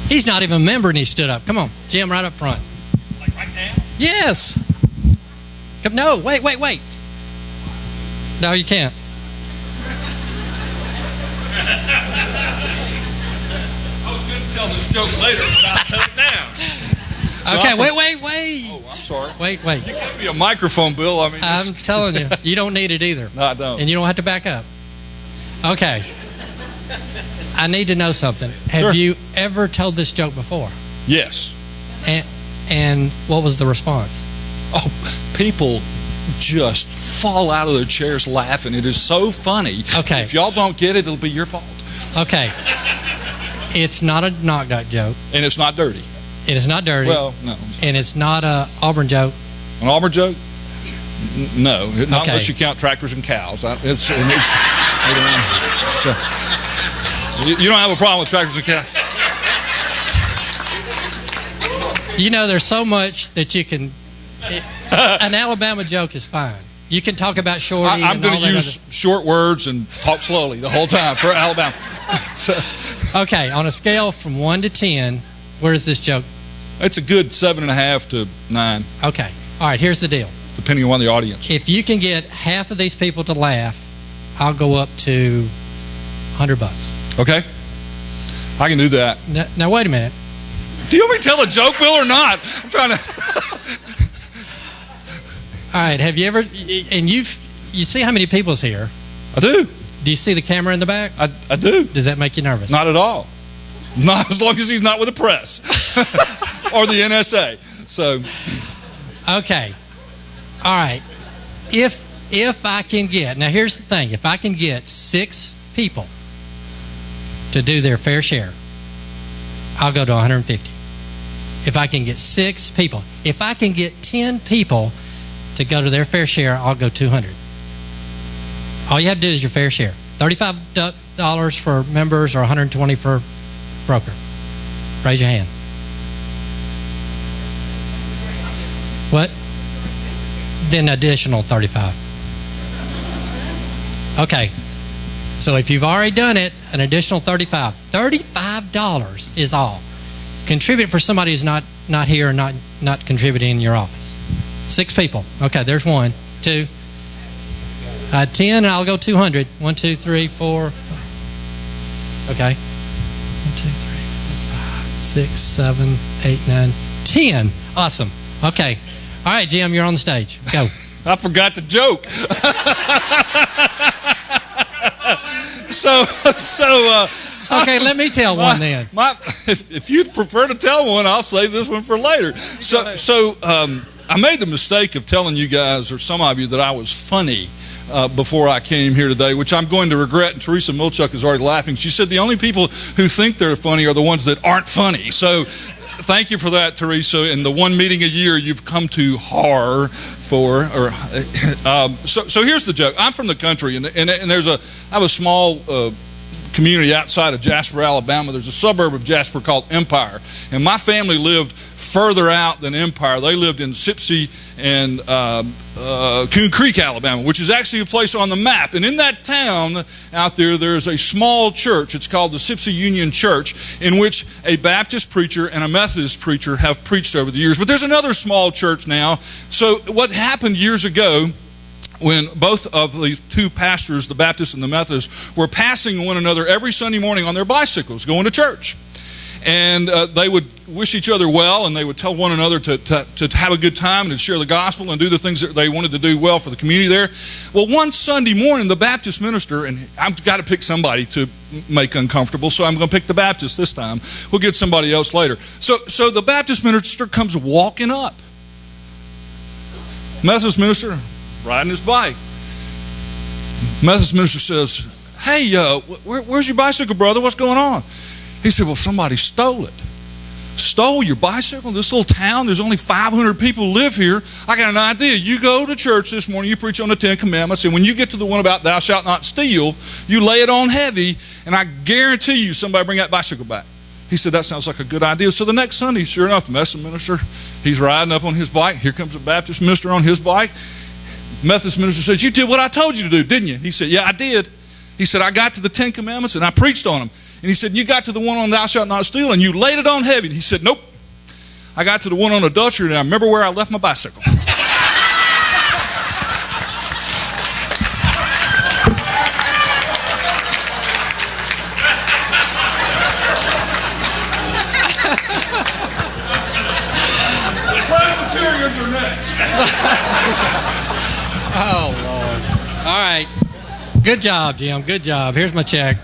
He's not even a member and he stood up. Come on, Jim, right up front. Like right now? Yes. Come, no, wait. No, you can't. I was going to tell this joke later, but I'll tell it now. Okay, wait. Oh, I'm sorry. Wait. You gave me a microphone, Bill. I mean, I'm telling you, you don't need it either. No, I don't. And you don't have to back up. Okay. I need to know something. Have Sure. you ever told this joke before? Yes. And what was the response? Oh, people just fall out of their chairs laughing. It is so funny. Okay. If y'all don't get it, it'll be your fault. Okay. It's not a knock-knock joke. And it's not dirty. It is not dirty. Well, no. And it's not a Auburn joke. An Auburn joke? No. Not Okay. unless you count tractors and cows. You don't have a problem with tractors and cows? You know, there's so much that you can... an Alabama joke is fine. You can talk about Shorty. I'm going to use short words and talk slowly the whole time for Alabama. Okay, on a scale from 1 to 10, where is this joke? It's a good 7.5 to 9. Okay. All right, here's the deal. Depending on the audience. If you can get half of these people to laugh, I'll go up to $100. Okay? I can do that. Now wait a minute. Do you want me to tell a joke, Bill, or not? I'm trying to... All right, have you ever... And you see how many people's here? I do. Do you see the camera in the back? I do. Does that make you nervous? Not at all. Not as long as he's not with the press. Or the NSA. So... Okay. All right. If I can get... Now, here's the thing. If I can get 6 people to do their fair share, I'll go to 150. If I can get 6 people. If I can get 10 people to go to their fair share, I'll go 200. All you have to do is your fair share. $35 for members or $120 for broker. Raise your hand. What? Then additional 35. Okay. So if you've already done it, an additional 35. $35 is all. Contribute for somebody who's not here and not contributing in your office. 6 people. Okay, there's 1, 2, 10, and I'll go 200. 1, 2, 3, 4. Okay. 1, 2, 3, 4, 5, 6, 7, 8, 9, 10. Awesome. Okay. All right, Jim, you're on the stage. Go. I forgot the joke. Okay, let me tell one then. If you prefer to tell one, I'll save this one for later. I made the mistake of telling you guys, or some of you, that I was funny before I came here today, which I'm going to regret, and Teresa Milchuk is already laughing. She said the only people who think they're funny are the ones that aren't funny. So thank you for that, Teresa. And the one meeting a year you've come to HAAR for. So here's the joke. I'm from the country, and I have a small community outside of Jasper, Alabama. There's a suburb of Jasper called Empire. And my family lived further out than Empire. They lived in Sipsey and Coon Creek, Alabama, which is actually a place on the map. And in that town out there, there's a small church. It's called the Sipsey Union Church, in which a Baptist preacher and a Methodist preacher have preached over the years. But there's another small church now. So what happened years ago, when both of the 2 pastors, the Baptist and the Methodist, were passing one another every Sunday morning on their bicycles going to church. And they would wish each other well, and they would tell one another to have a good time and to share the gospel and do the things that they wanted to do well for the community there. Well, one Sunday morning, the Baptist minister, and I've got to pick somebody to make uncomfortable, so I'm going to pick the Baptist this time. We'll get somebody else later. So the Baptist minister comes walking up. Methodist minister, riding his bike. Methodist minister says, "Hey, where's your bicycle, brother? What's going on?" He said, "Well, somebody stole it." "Stole your bicycle? This little town, there's only 500 people who live here. I got an idea. You go to church this morning, you preach on the 10 Commandments, and when you get to the one about thou shalt not steal, you lay it on heavy, and I guarantee you somebody bring that bicycle back." He said, "That sounds like a good idea." So the next Sunday, sure enough, the Methodist minister, he's riding up on his bike. Here comes the Baptist minister on his bike. Methodist minister says, "You did what I told you to do, didn't you?" He said, "Yeah, I did." He said, "I got to the 10 Commandments and I preached on them. And he said, you got to the one on thou shalt not steal, and you laid it on heavy. And he said, nope. I got to the one on adultery, and I remember where I left my bicycle. Presbyterians are next. Oh, Lord. All right. Good job, Jim. Good job. Here's my check.